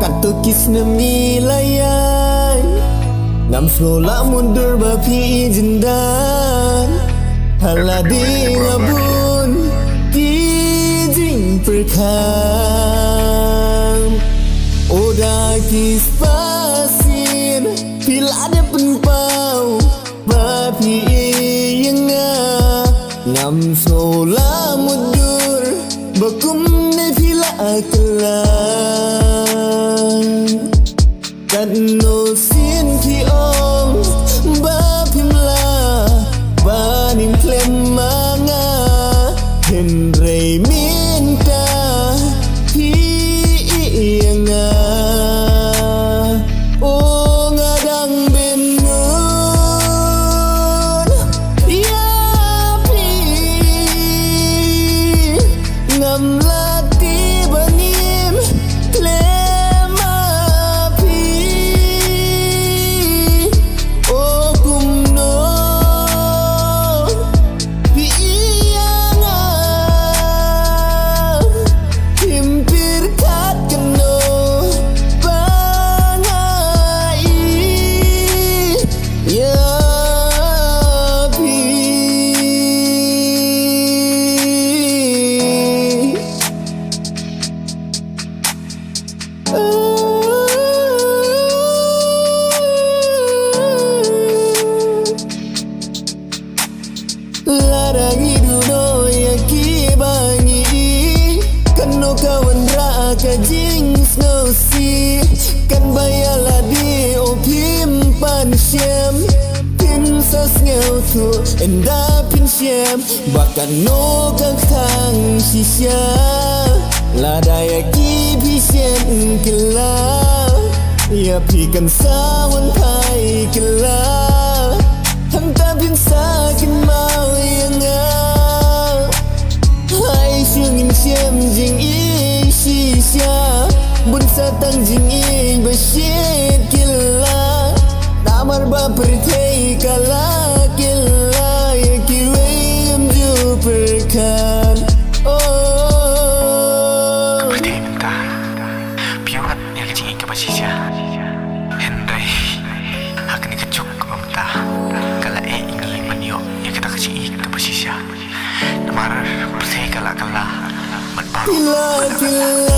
Katukis na milayay Ngam sekolah mundur bapi jindan Haladi ngabun Kijing perkam Oda kis pasir Pila ada penpau Bapi yang ngam sekolah mundur Bakum ne pila kelang Kan no sin ki ong Bapimla Banim klemanga Henry minta Hiyanga O ngadang benun Yapi Ngamlati banim Klemapi O kumno Hiyanga Himpir kat keno Bangai Yapi Larangi duno yaki bangi Kano kawan raka jings ngosi Kan bayala di opim pan syam Pin sas ngau tu enda pin syam Bahkan no kakang sisya Lada yaki bisyen kela Ya pikan sawan pai kela Hanta bin sakin mau yang Hai syungin syam jing i sisya Bun satang jing i basyid kila Tamar ba pertei kala kila Ya kiwayam ju perkan Oh Pertei minta Piuhat ya kecing ika basisya Henry Hak ni kecuk minta Kala ingi manyo Ya kita kecing ika basisya Namar pertei kala Manbaru Pila